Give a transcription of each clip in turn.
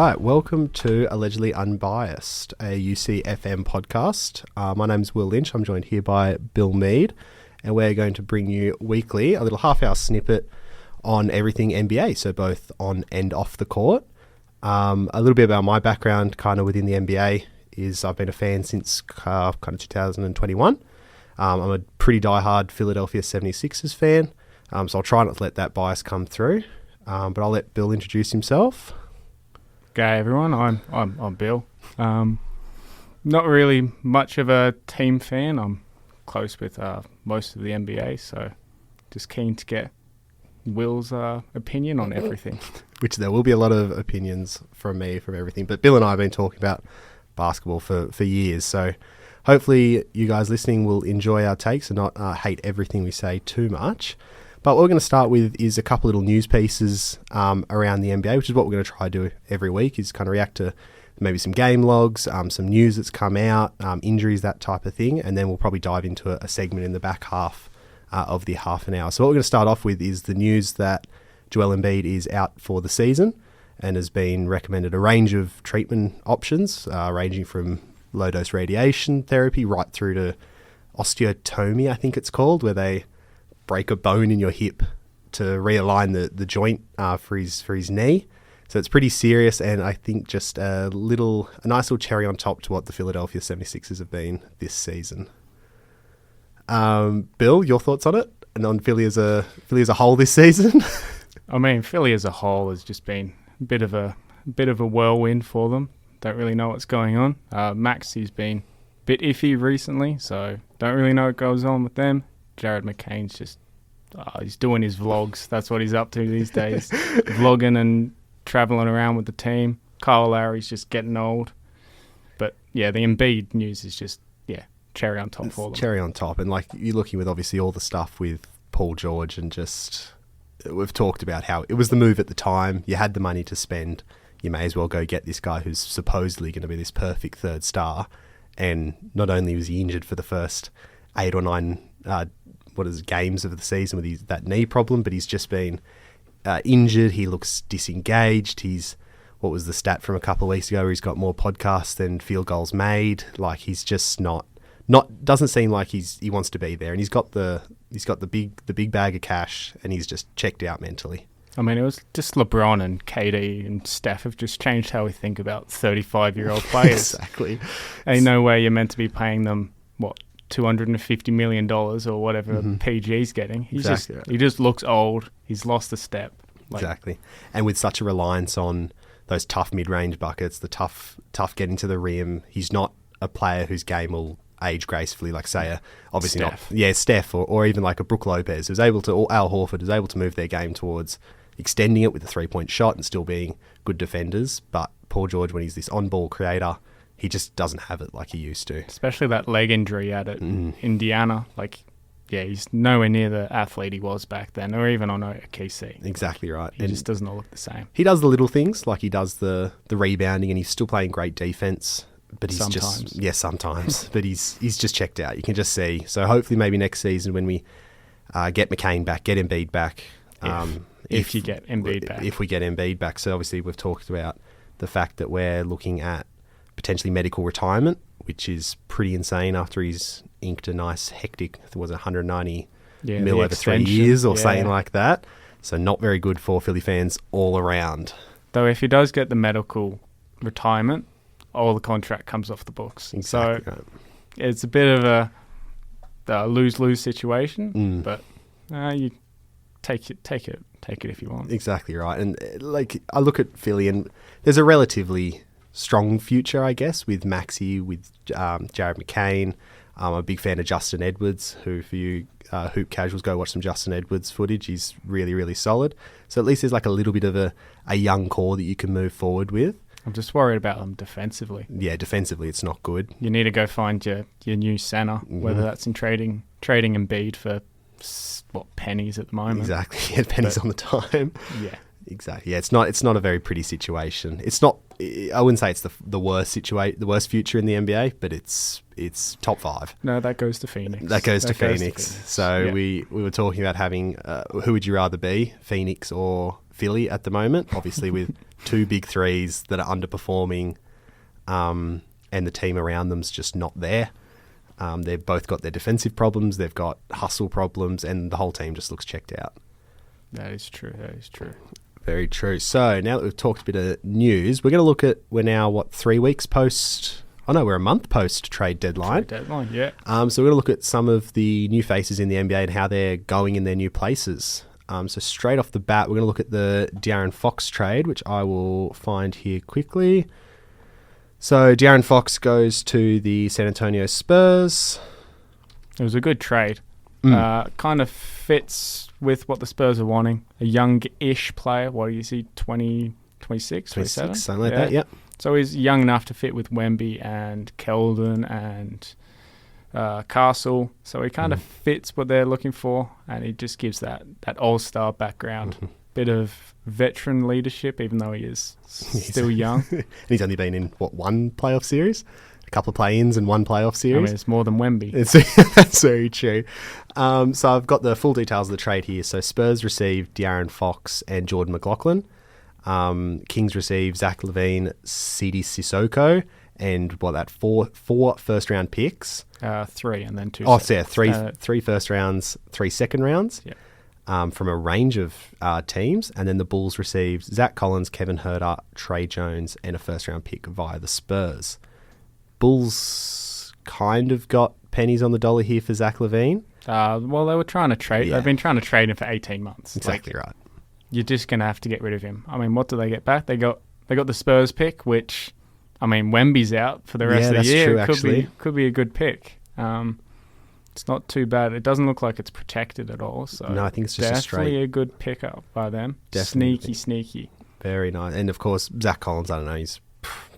right, welcome to Allegedly Unbiased, a UCFM podcast. My name's Will Lynch. I'm joined here by Bill Meade, and we're going to bring you weekly a little half-hour snippet on everything NBA, so both on and off the court. A little bit about my background kind of within the NBA is I've been a fan since kind of 2021. I'm a pretty diehard Philadelphia 76ers fan, so I'll try not to let that bias come through. But I'll let Bill introduce himself. Okay, everyone. I'm Bill. Not really much of a team fan. I'm close with most of the NBA, so just keen to get Will's opinion on everything. Which there will be a lot of opinions from me from everything. But Bill and I have been talking about basketball for years, so hopefully you guys listening will enjoy our takes and not hate everything we say too much. But what we're going to start with is a couple little news pieces around the NBA, which is what we're going to try to do every week, is kind of react to maybe some game logs, some news that's come out, injuries, that type of thing. And then we'll probably dive into a segment in the back half of the half an hour. So what we're going to start off with is the news that Joel Embiid is out for the season and has been recommended a range of treatment options, ranging from low-dose radiation therapy right through to osteotomy, I think it's called, where they break a bone in your hip to realign the joint for his knee. So it's pretty serious, and I think just a nice little cherry on top to what the Philadelphia 76ers have been this season. Bill, your thoughts on it and on Philly as a whole this season? I mean, Philly as a whole has just been a bit of a whirlwind for them. Don't really know what's going on. Maxi's been a bit iffy recently, so don't really know what goes on with them. Jared McCain's just he's doing his vlogs. That's what he's up to these days. Vlogging and traveling around with the team. Kyle Lowry's just getting old. But yeah, the Embiid news is just cherry on top for them. Cherry on top. And like you're looking with obviously all the stuff with Paul George, and just we've talked about how it was the move at the time. You had the money to spend. You may as well go get this guy who's supposedly going to be this perfect third star. And not only was he injured for the first 8 or 9 games of the season with that knee problem, but he's just been injured. He looks disengaged. What was the stat from a couple of weeks ago where he's got more podcasts than field goals made? Like he's just not doesn't seem like he wants to be there, and he's got the big bag of cash, and he's just checked out mentally. I mean, it was just LeBron and KD and Steph have just changed how we think about 35-year-old players. Exactly. Ain't no way you're meant to be paying them $250 million or whatever PG's getting. He just looks old. He's lost a step. Exactly. And with such a reliance on those tough mid-range buckets, the tough getting to the rim, he's not a player whose game will age gracefully, like say Steph or even like a Brook Lopez who's able to, or Al Horford is able to move their game towards extending it with a 3-point shot and still being good defenders. But Paul George, when he's this on-ball creator, he just doesn't have it like he used to. Especially that leg injury at Indiana. He's nowhere near the athlete he was back then, or even on OKC. Exactly right. He just does not look the same. He does the little things, like he does the rebounding, and he's still playing great defense. But he's sometimes. But he's just checked out. You can just see. So hopefully maybe next season when we get McCain back, get Embiid back. If you get Embiid back. If we get Embiid back. So obviously we've talked about the fact that we're looking at potentially medical retirement, which is pretty insane after he's inked a nice hectic, was it 190 mil over 3 years or something like that. So not very good for Philly fans all around. Though if he does get the medical retirement, all the contract comes off the books. Exactly. So it's a bit of a lose-lose situation, but you take it if you want. Exactly right. And like I look at Philly, and there's a relatively strong future, I guess, with Maxey, with Jared McCain. I'm a big fan of Justin Edwards, who for you hoop casuals, go watch some Justin Edwards footage. He's really, really solid. So at least there's like a little bit of a young core that you can move forward with. I'm just worried about them defensively. Yeah, defensively it's not good. You need to go find your new center, whether that's in trading Embiid for pennies at the moment. Exactly, yeah, pennies on the time. Yeah. Exactly. Yeah, it's not a very pretty situation. It's not. I wouldn't say it's the worst the worst future in the NBA, but it's top 5. No, that goes to Phoenix. That goes to Phoenix. So we were talking about having who would you rather be, Phoenix or Philly at the moment? Obviously with two big threes that are underperforming, and the team around them's just not there. They've both got their defensive problems, they've got hustle problems, and the whole team just looks checked out. That is true. Very true. So now that we've talked a bit of news, we're going to look at, we're now, 3 weeks post... Oh no, we're a month post trade deadline. Yeah. So we're going to look at some of the new faces in the NBA and how they're going in their new places. So straight off the bat, we're going to look at the De'Aaron Fox trade, which I will find here quickly. So De'Aaron Fox goes to the San Antonio Spurs. It was a good trade. Kind of fits with what the Spurs are wanting. A young-ish player. What is he, 26, 27? Something like that, yep. So he's young enough to fit with Wemby and Keldon and Castle. So he kind of fits what they're looking for, and he just gives that all-star background. Bit of veteran leadership, even though he is still young. And he's only been in, one playoff series? A couple of play-ins and one playoff series? I mean, it's more than Wemby. That's very true. So I've got the full details of the trade here. So Spurs received De'Aaron Fox and Jordan McLaughlin. Kings receive Zach LaVine, Sidi Sissoko, and four first round picks. 3 and then 2. Three first rounds, 3 second rounds. Yeah. From a range of teams, and then the Bulls received Zach Collins, Kevin Huerter, Trey Jones, and a first round pick via the Spurs. Bulls kind of got pennies on the dollar here for Zach LaVine. Well, they were trying to trade. Yeah. They've been trying to trade him for 18 months. Exactly right. You're just going to have to get rid of him. I mean, what do they get back? They got the Spurs pick, which, I mean, Wemby's out for the rest of the year. That's true, Could be a good pick. It's not too bad. It doesn't look like it's protected at all. So no, I think it's just definitely a good pickup by them. Definitely. Sneaky. Very nice. And of course, Zach Collins, I don't know,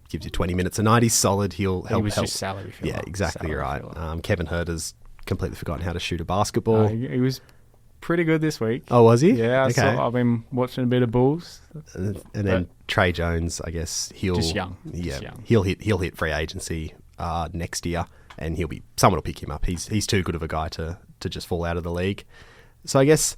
gives you 20 minutes a night. He's solid. He'll help. He was just salary filler. Yeah, exactly right. Kevin Huerter's completely forgotten how to shoot a basketball. He was pretty good this week. Oh, was he? Yeah, okay. I've been watching a bit of Bulls. And then Trey Jones, I guess he'll just young. Yeah, just young. He'll hit free agency next year, and someone will pick him up. He's too good of a guy to just fall out of the league. So I guess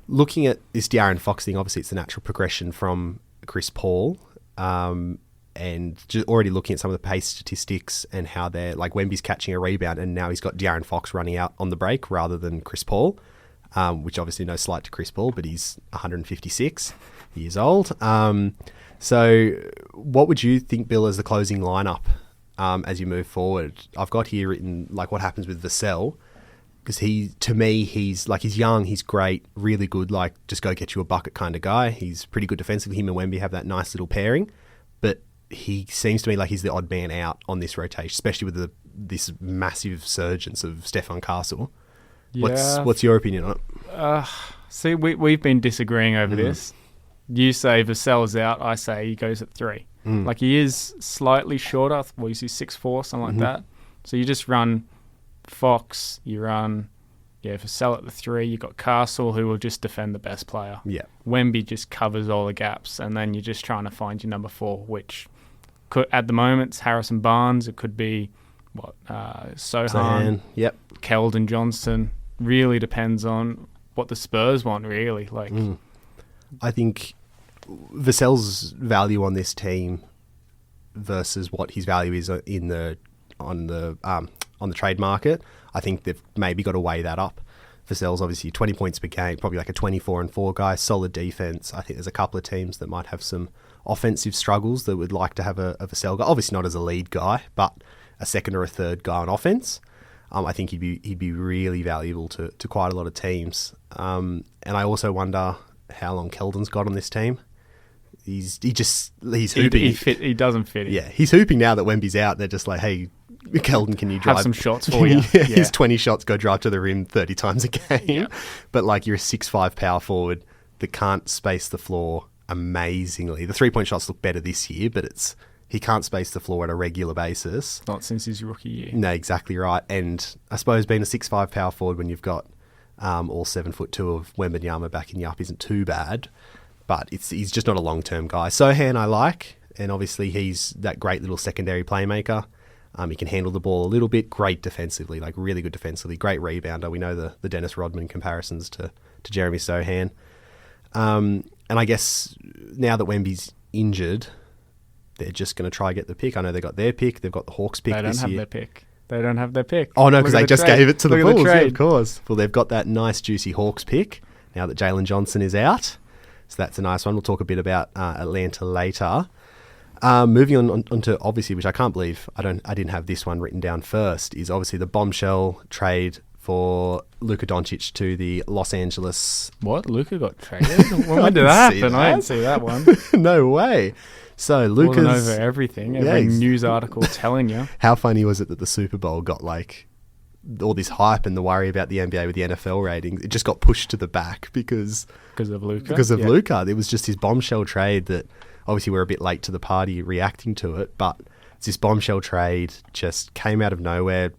looking at this De'Aaron Fox thing, obviously it's the natural progression from Chris Paul, and just already looking at some of the pace statistics and how they're like Wemby's catching a rebound, and now he's got De'Aaron Fox running out on the break rather than Chris Paul. Which obviously no slight to Chris Paul, but he's 156 years old. So what would you think, Bill, as the closing lineup as you move forward? I've got here written like what happens with Vassell, because he's young, he's great, really good, like just go get you a bucket kind of guy. He's pretty good defensively. Him and Wemby have that nice little pairing, but he seems to me like he's the odd man out on this rotation, especially with this massive surgence of Stephon Castle. Yeah. What's your opinion on it? See, we've been disagreeing over this. You say Vassell's out. I say he goes at 3. Like he is slightly shorter. Well, you see 6'4", something like that. So you just run Fox. You run Vassell at the 3. You got Castle, who will just defend the best player. Yeah. Wemby just covers all the gaps, and then you're just trying to find your number 4, which could at the moment it's Harrison Barnes. It could be Sohan. Yep. Keldon Johnson. Really depends on what the Spurs want, really. Like, I think Vassell's value on this team versus what his value is on the trade market, I think they've maybe got to weigh that up. Vassell's obviously 20 points per game, probably like a 24-4 guy, solid defense. I think there's a couple of teams that might have some offensive struggles that would like to have a Vassell guy. Obviously not as a lead guy, but a second or a third guy on offense. I think he'd be really valuable to quite a lot of teams. And I also wonder how long Keldon's got on this team. He's hooping. He doesn't fit in. Yeah, he's hooping now that Wemby's out. They're just like, hey, Keldon, can you drive? Have some shots for you. His 20 shots go drive to the rim 30 times a game. Yeah. But like you're a 6'5" power forward that can't space the floor amazingly. The 3-point shots look better this year, but he can't space the floor on a regular basis. Not since his rookie year. No, exactly right. And I suppose being a 6'5" power forward when you've got all 7'2" of Wembanyama backing you up isn't too bad. But he's just not a long-term guy. Sohan I like, and obviously he's that great little secondary playmaker. He can handle the ball a little bit. Great defensively, like really good defensively. Great rebounder. We know the Dennis Rodman comparisons to Jeremy Sohan. And I guess now that Wemby's injured, they're just going to try get the pick. I know they got their pick. They've got the Hawks pick this year. They don't have their pick. Oh, no, because they just gave it to the Bulls. Yeah, of trade. course. Well, they've got that nice, juicy Hawks pick now that Jalen Johnson is out. So that's a nice one. We'll talk a bit about Atlanta later. Moving on to, obviously, which I can't believe I didn't have this one written down first, is obviously the bombshell trade for Luka Doncic to the Los Angeles... What? Luka got traded? When did that happen? I didn't see that one. No way. So Luka's... Wasn't over everything. Every news article telling you. How funny was it that the Super Bowl got like all this hype and the worry about the NBA with the NFL ratings? It just got pushed to the back because of Luka. Because of Luka. It was just his bombshell trade that obviously we're a bit late to the party reacting to it, but it's this bombshell trade just came out of nowhere.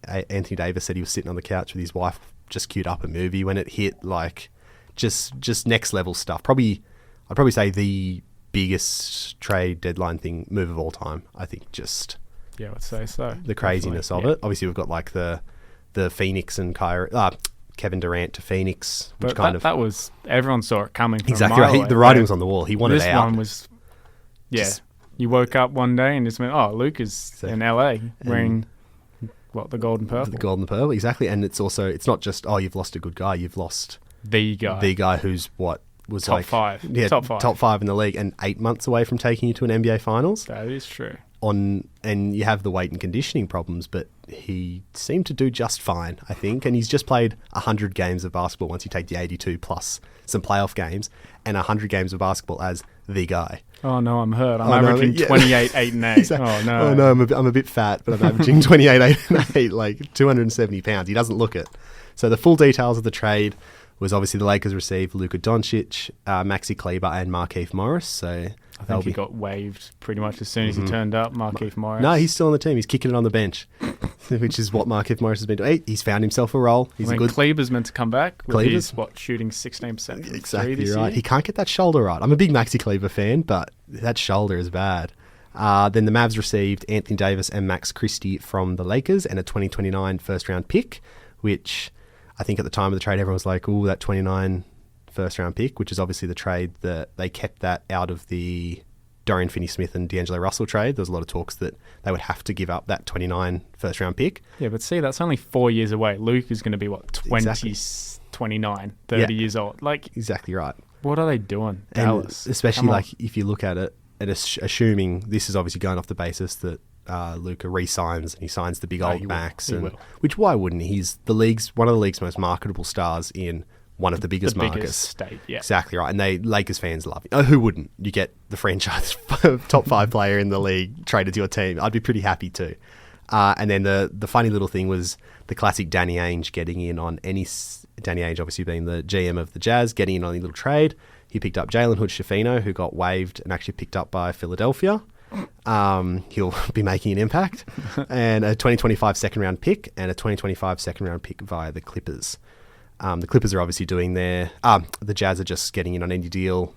Anthony Davis said he was sitting on the couch with his wife, just queued up a movie when it hit, like just next level stuff. I'd probably say the biggest trade deadline move of all time. I think just I would say so. The craziness of it. Obviously, we've got like the Phoenix and Kevin Durant to Phoenix, which but that was everyone saw it coming. From exactly right. The writing was on the wall. He wanted this out. This one was, you woke up one day and just went, "Oh, Luka's in LA wearing." What, the gold and purple? The gold and purple, exactly. And it's not just, you've lost a good guy. You've lost the guy. The guy who's top five. Yeah, top five in the league and 8 months away from taking you to an NBA Finals. That is true. And you have the weight and conditioning problems, but he seemed to do just fine, I think. And he's just played 100 games of basketball once you take the 82 plus some playoff games and 100 games of basketball as the guy. Oh, no, I'm hurt. I'm averaging 28, 8 and 8. Exactly. Oh, no. Oh, no, I'm a bit fat, but I'm averaging 28, 8 and 8, like 270 pounds. He doesn't look it. So the full details of the trade was obviously the Lakers received Luka Doncic, Maxi Kleber, and Markieff Morris. So I think he got waived pretty much as soon as he turned up, Markieff Morris. No, he's still on the team. He's kicking it on the bench, which is what Markieff Morris has been doing. He's found himself a role. He's a good... Kleber's meant to come back with his, shooting 16% from exactly this right. year. He can't get that shoulder right. I'm a big Maxi Kleber fan, but that shoulder is bad. Then the Mavs received Anthony Davis and Max Christie from the Lakers and a 2029 first-round pick, which I think at the time of the trade everyone was like, ooh, that 29 first-round pick, which is obviously the trade that they kept that out of the Dorian Finney-Smith and D'Angelo Russell trade. There was a lot of talks that they would have to give up that 29 first-round pick. Yeah, but see, that's only 4 years away. Luke is going to be, 29, 30 years old. Exactly right. What are they doing, Dallas? And especially if you look at it, and assuming this is obviously going off the basis that Luka re-signs and he signs the big old max, which why wouldn't he? He's one of the league's most marketable stars in one of the biggest markets. Biggest state, yeah. Exactly right. And Lakers fans love it. Who wouldn't? You get the franchise top 5 player in the league traded to your team. I'd be pretty happy too. And then the funny little thing was the classic Danny Ainge getting in on Danny Ainge obviously being the GM of the Jazz, getting in on a little trade. He picked up Jalen Hood-Schifino, who got waived and actually picked up by Philadelphia. He'll be making an impact. And a 2025 second-round pick and a 2025 second-round pick via the Clippers. The Clippers are obviously doing their... the Jazz are just getting in on any deal.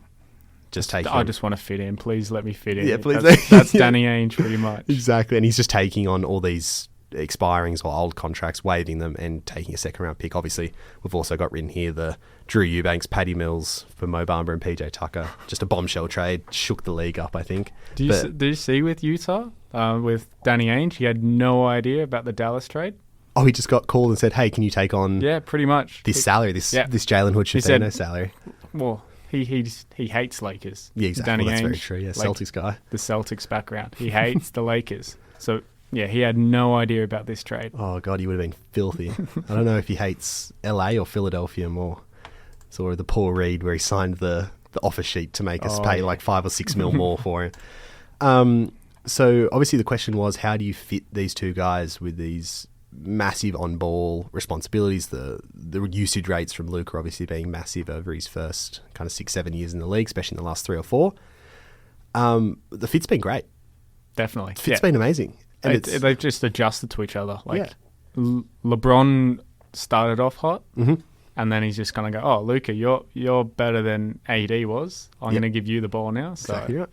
I just want to fit in. Please let me fit in. Yeah, please. That's Danny Ainge pretty much. Exactly. And he's just taking on all these expirings or old contracts, waiving them and taking a second-round pick. Obviously, we've also got written here the Drew Eubanks, Patty Mills for Mo Bamba and PJ Tucker. Just a bombshell trade. Shook the league up, I think. Did you see with Utah, with Danny Ainge, he had no idea about the Dallas trade? Oh, he just got called and said, hey, can you take on pretty much this salary, this Jalen Hood-Schifino salary? Well, he hates Lakers. Yeah, exactly. Danny that's Ainge, very true. Yeah, Celtics guy. The Celtics background. He hates the Lakers. So... yeah, he had no idea about this trade. Oh, God, he would have been filthy. I don't know if he hates LA or Philadelphia more. So the Paul Reed where he signed the offer sheet to make us pay like 5 or 6 mil more for him. So obviously the question was, how do you fit these two guys with these massive on-ball responsibilities? The usage rates from Luka obviously being massive over his first kind of 6-7 years in the league, especially in the last 3 or 4. The fit's been great. Definitely. The fit's been amazing. And they've just adjusted to each other. LeBron started off hot, and then he's just going to go, oh, Luka, you're better than AD was. I'm going to give you the ball now. So. Exactly right.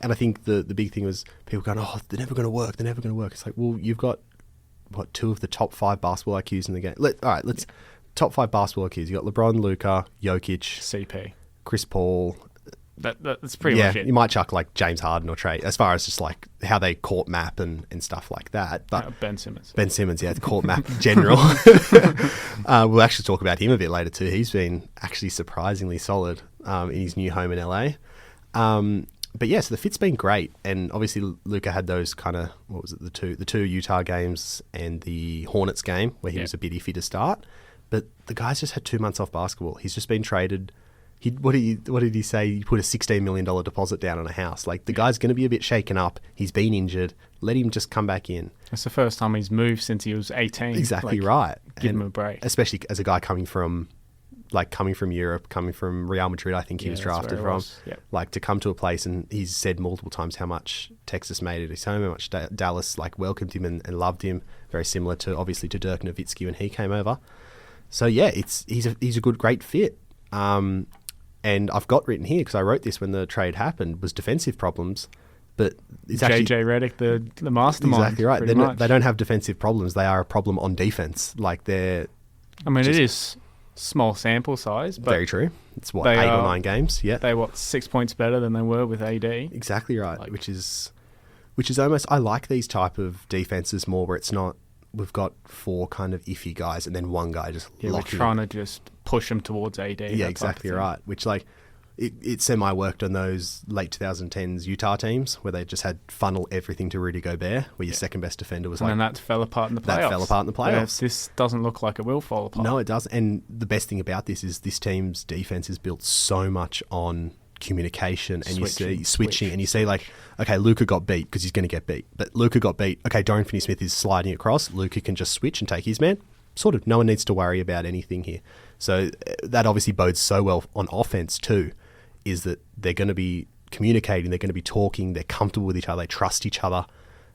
And I think the big thing was people going, oh, they're never going to work. They're never going to work. It's like, well, you've got, 2 of the top 5 basketball IQs in the game. Let's top 5 basketball IQs. You got LeBron, Luka, Jokic, CP, Chris Paul, That's pretty much it. You might chuck like James Harden or Trey, as far as just like how they court map and stuff like that. But Ben Simmons. Ben Simmons, yeah, the court map general. We'll actually talk about him a bit later too. He's been actually surprisingly solid in his new home in LA. But yeah, so the fit's been great, and obviously Luka had those kind of, what was it, the two Utah games and the Hornets game where he was a bit iffy to start. But the guy's just had 2 months off basketball. He's just been traded. What did he say? He put a $16 million deposit down on a house. Like, the guy's going to be a bit shaken up. He's been injured. Let him just come back in. It's the first time he's moved since he was 18. Exactly right. Give him a break. Especially as a guy coming from Europe, coming from Real Madrid, I think he was drafted from. Yep. Like, to come to a place, and he's said multiple times how much Texas made it his home, how much Dallas welcomed him and loved him. Very similar to, obviously, to Dirk Nowitzki when he came over. So yeah, he's a great fit. And I've got written here, because I wrote this when the trade happened, was defensive problems. But it's actually JJ Redick, the mastermind. Exactly right. They don't have defensive problems. They are a problem on defense. Like, it is small sample size, but very true. It's 8 or 9 games. Yeah, they're 6 points better than they were with AD. Exactly right. Which is almost, I like these type of defenses more, where it's not, we've got 4 kind of iffy guys and then one guy just we're trying to just push them towards AD. Yeah, exactly right. Which, like, it semi-worked on those late 2010s Utah teams where they just had funnel everything to Rudy Gobert, where your second best defender was and that fell apart in the playoffs. Yeah, this doesn't look like it will fall apart. No, it doesn't. And the best thing about this is this team's defense is built so much on communication, and you see switching, and you see, like, okay, Luka got beat because he's going to get beat, but Luka got beat. Okay, Dorian Finney-Smith is sliding across. Luka can just switch and take his man. Sort of, no one needs to worry about anything here. So that obviously bodes so well on offense too, is that they're going to be communicating, they're going to be talking, they're comfortable with each other, they trust each other.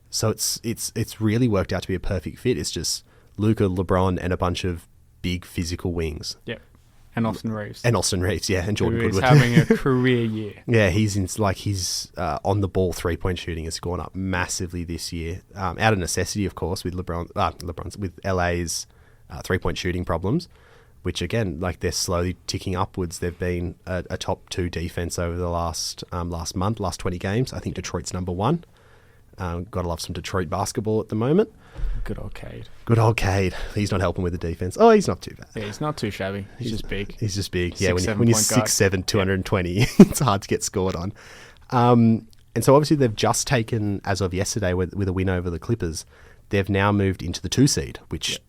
So it's really worked out to be a perfect fit. It's just Luka, LeBron, and a bunch of big physical wings. Yep. And Austin Reeves. Yeah, and Jordan Goodwin. He's having a career year. Yeah, he's on the ball 3-point shooting has gone up massively this year. Out of necessity, of course, with with LA's 3-point shooting problems, which again, like, they're slowly ticking upwards. They've been a top 2 defense over the last 20 games. I think Detroit's number 1. Gotta love some Detroit basketball at the moment. Good old Cade. He's not helping with the defense. Oh, he's not too bad. Yeah, he's not too shabby. He's just big. He's just big. Yeah, when you're 6'7", 220, it's hard to get scored on. And so obviously they've just taken, as of yesterday, with a win over the Clippers, they've now moved into the 2 seed, which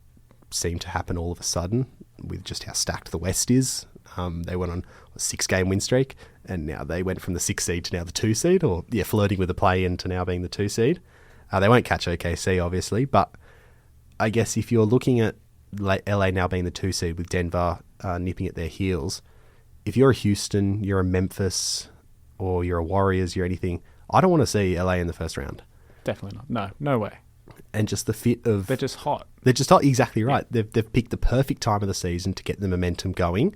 seemed to happen all of a sudden with just how stacked the West is. They went on a 6-game win streak, and now they went from the 6 seed to now the 2 seed, flirting with the play-in to now being the 2 seed. They won't catch OKC, obviously, but I guess if you're looking at LA now being the 2 seed with Denver nipping at their heels, if you're a Houston, you're a Memphis, or you're a Warriors, you're anything, I don't want to see LA in the first round. Definitely not. No way. And just the fit of... They're just hot. Exactly right. Yeah. They've picked the perfect time of the season to get the momentum going.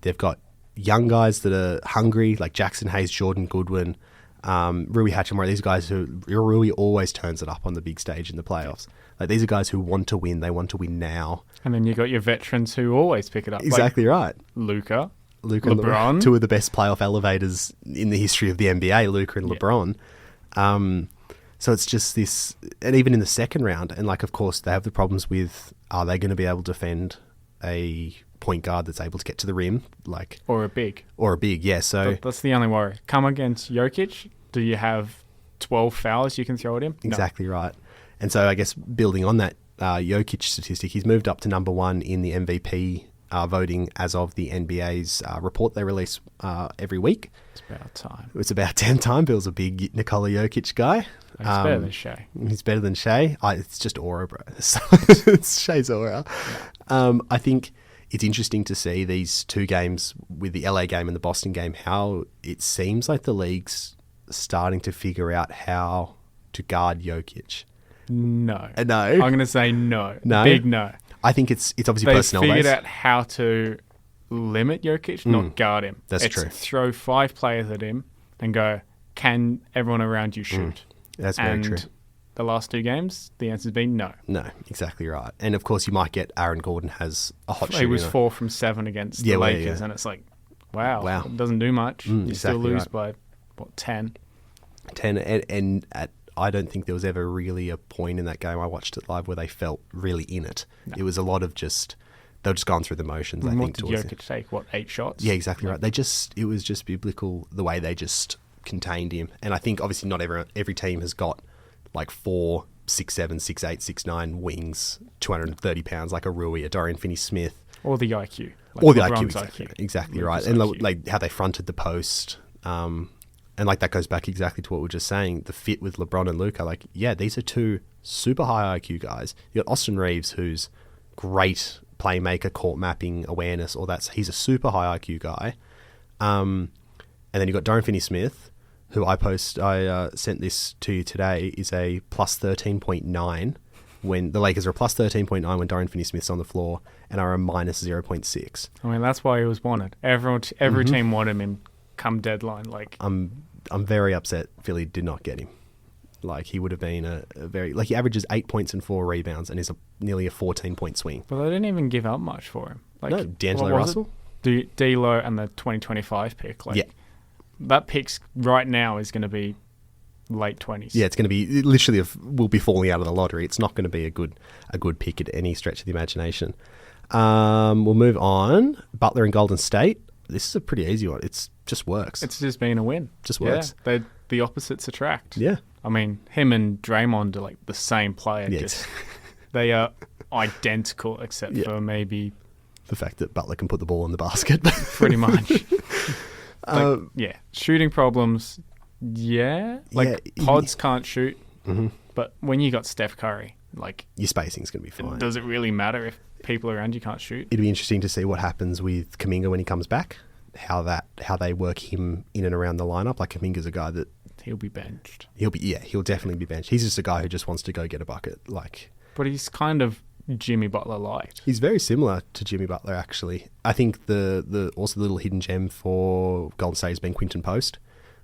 They've got young guys that are hungry, like Jackson Hayes, Jordan Goodwin, Rui Hachimura. These guys Rui always turns it up on the big stage in the playoffs. Like, these are guys who want to win. They want to win now. And then you got your veterans who always pick it up. Exactly right. Luka and LeBron. 2 of the best playoff elevators in the history of the NBA, Luka and LeBron. So it's just this, and even in the second round, and like, of course, they have the problems with, are they going to be able to defend a point guard that's able to get to the rim, like, or a big, yeah. So that's the only worry. Come against Jokic, do you have 12 fouls you can throw at him? Exactly right. And so I guess building on that Jokic statistic, he's moved up to number 1 in the MVP voting as of the NBA's report they release every week. It's about time. It's about damn time. Bill's a big Nikola Jokic guy. He's better than Shea. He's better than Shea. It's just aura, bro. It's Shea's aura. Yeah. I think it's interesting to see these 2 games with the LA game and the Boston game, how it seems like the league's starting to figure out how to guard Jokic. No. No? I'm going to say no. No? Big no. I think it's obviously personnel based. They figured out how to limit Jokic, not guard him. That's true. Throw 5 players at him and go, can everyone around you shoot? That's very true. The last 2 games, the answer's been no. No, exactly right. And of course, you might get Aaron Gordon has a hot shooter. He was 4 from 7 against the Lakers, and it's like, Wow. It doesn't do much. You exactly still lose right. by, 10? 10, and I don't think there was ever really a point in that game, I watched it live, where they felt really in it. No. It was a lot of just... They were just going through the motions, I think. What did Jokic take? 8 shots? Yeah, exactly right. It was just biblical the way they just contained him. And I think obviously not every team has got like 4, 6'7", 6'8", 6'9" wings, 230 pounds, like a Rui, a Dorian Finney-Smith. Or the IQ. Or the IQ, exactly right. And IQ. like how they fronted the post. And like that goes back exactly to what we were just saying, the fit with LeBron and Luka. Like, yeah, these are 2 super high IQ guys. You got Austin Reeves, who's great playmaker, court mapping, awareness, all that. So he's a super high IQ guy. And then you've got Dorian Finney-Smith, who I sent this to you today, is a plus 13.9 when the Lakers are a plus 13.9 when Dorian Finney-Smith's on the floor and are a minus 0.6. I mean, that's why he was wanted. Every team wanted him come deadline. Like, I'm very upset Philly did not get him. Like, he would have been a very... Like, he averages 8 points and 4 rebounds and is nearly a 14-point swing. But they didn't even give up much for him. Like, no, D'Angelo Russell? D'Lo and the 2025 pick. Like, yeah. That pick's right now is going to be late 20s. Yeah, it's going to be... Literally, will be falling out of the lottery. It's not going to be a good pick at any stretch of the imagination. We'll move on. Butler and Golden State. This is a pretty easy one. It just works. It's just been a win. Just works. Yeah, the opposites attract. Yeah. I mean, him and Draymond are like the same player. Yeah, they are identical except for maybe... the fact that Butler can put the ball in the basket. Pretty much. Shooting problems, Pods can't shoot, but when you got Steph Curry, like... Your spacing's going to be fine. Does it really matter if people around you can't shoot? It'd be interesting to see what happens with Kuminga when he comes back, how they work him in and around the lineup. Like, Kuminga's a guy that... He'll be benched. He'll definitely be benched. He's just a guy who just wants to go get a bucket. But he's kind of Jimmy Butler light. He's very similar to Jimmy Butler, actually. I think the also the little hidden gem for Golden State has been Quinton Post,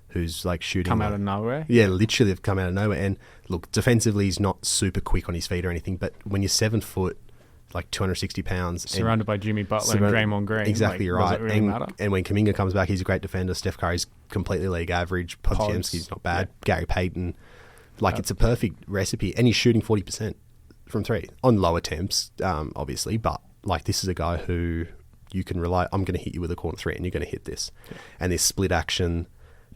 who's like shooting... Come out of nowhere? Yeah, literally have come out of nowhere. And look, defensively, he's not super quick on his feet or anything, but when you're 7 foot, like 260 pounds... Surrounded by Jimmy Butler and Draymond Green. Exactly right. Does it really matter? And when Kuminga comes back, he's a great defender. Steph Curry's completely league average. Podziemski's not bad. Yeah. Gary Payton. It's a perfect recipe. And he's shooting 40% from 3 on low attempts, obviously. But this is a guy who you can rely... I'm going to hit you with a corner 3 and you're going to hit this. Yeah. And this split action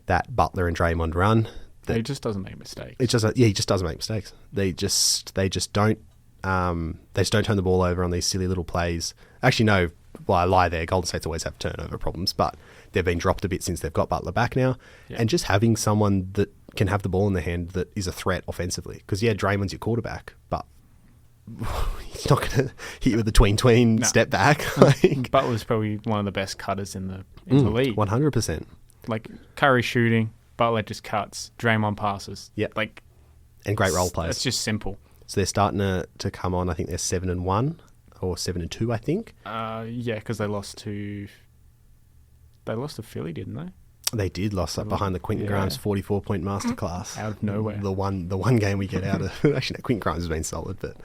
that Butler and Draymond run... He just doesn't make mistakes. He just doesn't make mistakes. They just don't... they just don't turn the ball over on these silly little plays. Actually, no. Well, I lie there. Golden State's always have turnover problems, but they've been dropped a bit since they've got Butler back now. Yeah. And just having someone that can have the ball in their hand that is a threat offensively. Because, Draymond's your quarterback, but he's not going to hit you with a tween step back. Butler's probably one of the best cutters in the league. 100%. Like, Curry shooting, Butler just cuts, Draymond passes. Yeah. And great role plays. It's just simple. So they're starting to come on. I think they're 7-1 or 7-2. I think. Because they lost to Philly, didn't they? They did lost up behind the Quentin Grimes 44-point masterclass out of nowhere. The one game we get out of actually, no, Quentin Grimes has been solid, but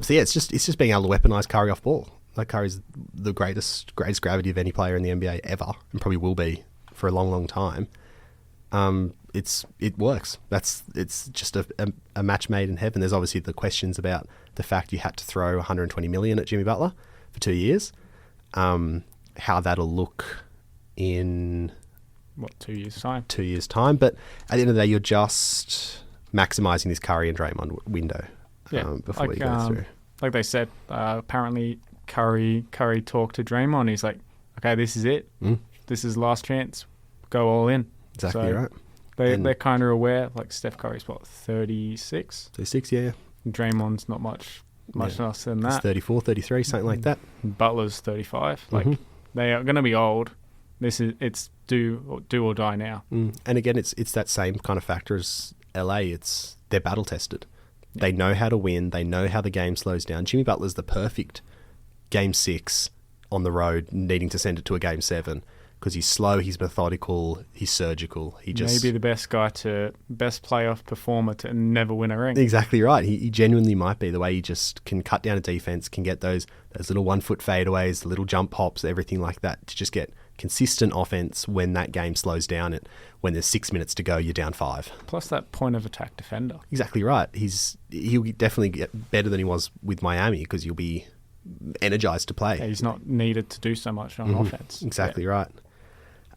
it's just being able to weaponize Curry off ball. Like, Curry's the greatest gravity of any player in the NBA ever, and probably will be for a long, long time. It works. It's just a match made in heaven. There's obviously the questions about the fact you had to throw $120 million at Jimmy Butler for 2 years. How that'll look in 2 years' time? 2 years' time. But at the end of the day, you're just maximising this Curry and Draymond window before you go through. Like they said, apparently Curry talked to Draymond. He's like, okay, this is it. This is last chance. Go all in. Exactly right. They're kind of aware. Like, Steph Curry's 36? 36, yeah. Draymond's not much less than that. It's 34, 33, something like that. Butler's 35. They are going to be old. It's do or die now. And again, it's that same kind of factor as LA. They're battle tested. Yeah. They know how to win. They know how the game slows down. Jimmy Butler's the perfect Game 6 on the road, needing to send it to a Game 7. Because he's slow, he's methodical, he's surgical. Maybe the best playoff performer to never win a ring. Exactly right. He genuinely might be. The way he just can cut down a defense, can get those little 1 foot fadeaways, the little jump hops, everything like that, to just get consistent offense when that game slows down. When there's 6 minutes to go, you're down 5. Plus that point of attack defender. Exactly right. He'll definitely get better than he was with Miami because you'll be energized to play. Yeah, he's not needed to do so much on offense. Exactly right.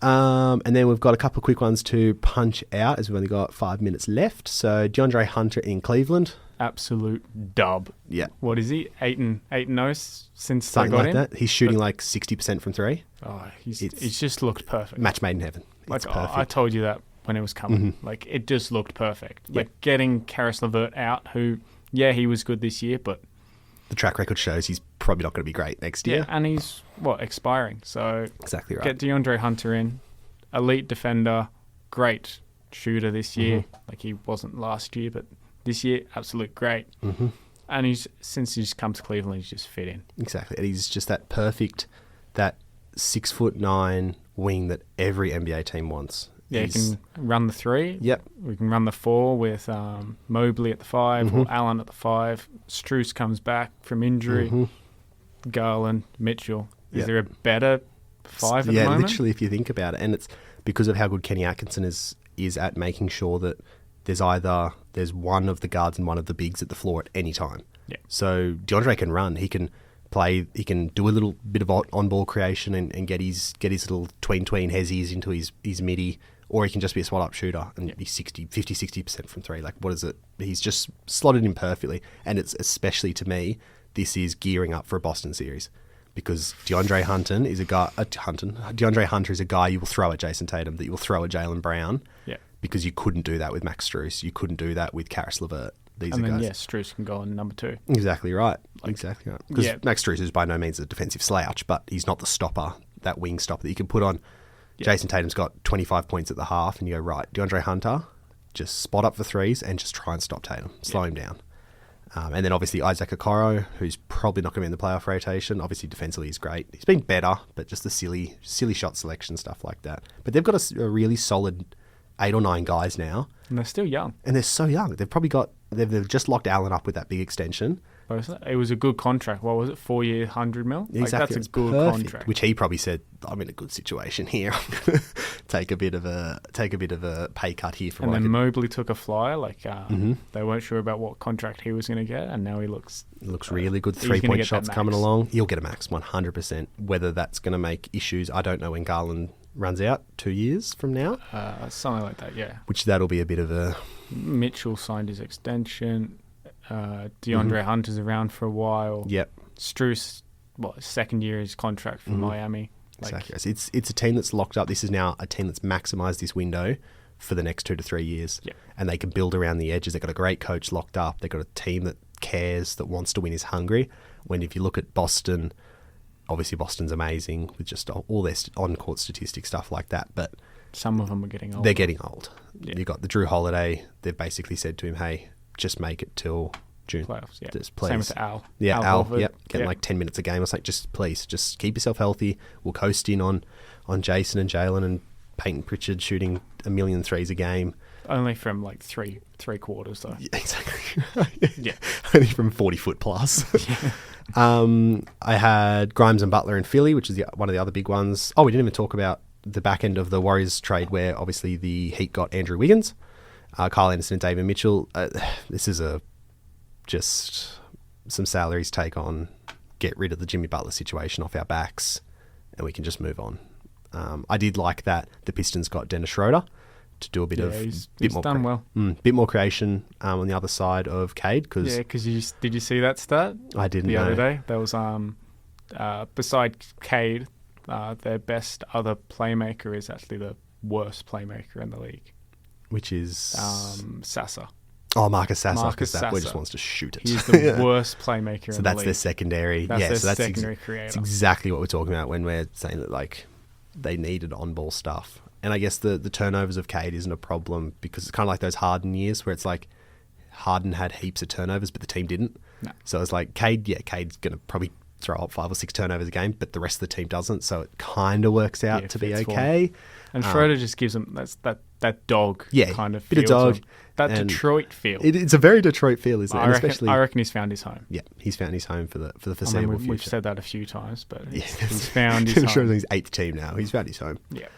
And then we've got a couple of quick ones to punch out as we've only got 5 minutes left. So DeAndre Hunter in Cleveland. Absolute dub. Yeah. What is he? 8-0 since Something they got like him? that. He's shooting like 60% from 3. Oh, he's just looked perfect. Match made in heaven. Like, It's perfect. I told you that when it was coming. Like, it just looked perfect. Yep. Like, getting Karis LeVert out, who, yeah, he was good this year, but... The track record shows he's probably not going to be great next year. Yeah, and he's, expiring. So, Exactly right. get DeAndre Hunter in. Elite defender. Great shooter this year. Like, he wasn't last year, but this year, absolute great. And since he's come to Cleveland, he's just fit in. Exactly. And he's just that perfect, that 6'9" wing that every NBA team wants. Yeah, he can run the 3. Yep. We can run the 4 with Mobley at the 5 or Allen at the 5. Strus comes back from injury. Garland, Mitchell. Is there a better 5 at the moment? Yeah, literally, if you think about it. And it's because of how good Kenny Atkinson is at making sure that there's one of the guards and one of the bigs at the floor at any time. Yeah. So DeAndre can run. He can play. He can do a little bit of on-ball creation and get his little tween hezzies into his midi, or he can just be a spot-up shooter and be 50-60% from 3. Like, what is it? He's just slotted in perfectly. And it's especially, to me, this is gearing up for a Boston series. Because DeAndre Hunter is a guy you will throw at Jason Tatum, that you will throw at Jaylen Brown. Yeah. Because you couldn't do that with Max Strus. You couldn't do that with Karis LeVert. These are guys. Strus can go on number 2. Exactly right. Exactly right. Because Max Strus is by no means a defensive slouch, but he's not the stopper, that wing stopper that you can put on. Jason Tatum's got 25 points at the half, and you go, right, DeAndre Hunter, just spot up for 3s and just try and stop Tatum. Slow him down. And then obviously Isaac Okoro, who's probably not going to be in the playoff rotation. Obviously defensively he's great. He's been better, but just the silly shot selection, stuff like that. But they've got a really solid 8 or 9 guys now. And they're still young. And they're so young. They've just locked Allen up with that big extension. It was a good contract. What was it? 4 year, $100 million? Exactly. That's a good contract. Which he probably said, I'm in a good situation here. I'm going to take a bit of a pay cut here. And then Mobley took a flyer. They weren't sure about what contract he was going to get, and now he looks really good. 3-point shots coming along. He'll get a max 100%. Whether that's going to make issues, I don't know when Garland runs out 2 years from now. Something like that, yeah. Which that'll be a bit of a... Mitchell signed his extension. DeAndre Hunter's around for a while. Yep. Strus, second year his contract for Miami. Exactly. So it's a team that's locked up. This is now a team that's maximised this window for the next 2 to 3 years. Yep. And they can build around the edges. They've got a great coach locked up. They've got a team that cares, that wants to win, is hungry. When if you look at Boston, obviously Boston's amazing with just all their on-court statistics, stuff like that. But some of them are getting old. They're getting old. Yeah. You've got the Drew Holiday. They've basically said to him, hey, just make it till June. Playoffs, yeah. Just please. Same with Al. Yeah, Al. Horford. Yep. Getting like 10 minutes a game. I was like, just keep yourself healthy. We'll coast in on Jason and Jalen and Peyton Pritchard shooting 1,000,000 threes a game. Only from like three quarters though. Yeah, exactly. Yeah. Only from 40 foot plus. I had Grimes and Butler in Philly, which is one of the other big ones. Oh, we didn't even talk about the back end of the Warriors trade where obviously the Heat got Andrew Wiggins, Kyle Anderson and David Mitchell. This is just some salaries take on, get rid of the Jimmy Butler situation off our backs, and we can just move on. I did like that the Pistons got Dennis Schroeder to do a bit he's more done well. Bit more creation on the other side of Cade. Because did you see that stat? I didn't the know. other day. There was beside Cade, their best other playmaker is actually the worst playmaker in the league, which is Sasser. Oh, Marcus Sasser. Marcus That boy Sasser. just wants to shoot it. He's the worst playmaker in the league. So that's their secondary. That's so that's secondary creator. That's exactly what we're talking about when we're saying that like they needed on-ball stuff. And I guess the turnovers of Cade isn't a problem because it's kind of like those Harden years where it's like Harden had heaps of turnovers, but the team didn't. No. So it's like Cade's going to probably throw up 5 or 6 turnovers a game, but the rest of the team doesn't. So it kind of works out to be okay. And Schroeder just gives them that dog Yeah, kind of bit of feel to dog him. That and Detroit feel. It's a very Detroit feel, isn't it? I And reckon, I reckon he's found his home. yeah, he's found his home for the I mean, foreseeable future. we've said that a few times, but Yeah, he's found his I'm sure home. it's his 8th team now. He's found his home. Yeah.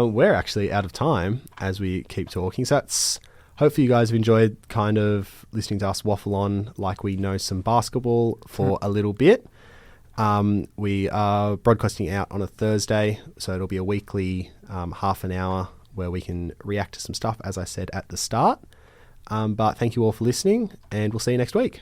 We're actually out of time as we keep talking. So that's hopefully you guys have enjoyed kind of listening to us waffle on like we know some basketball for a little bit. We are broadcasting out on a Thursday, so it'll be a weekly half an hour where we can react to some stuff, as I said at the start. But thank you all for listening, and we'll see you next week.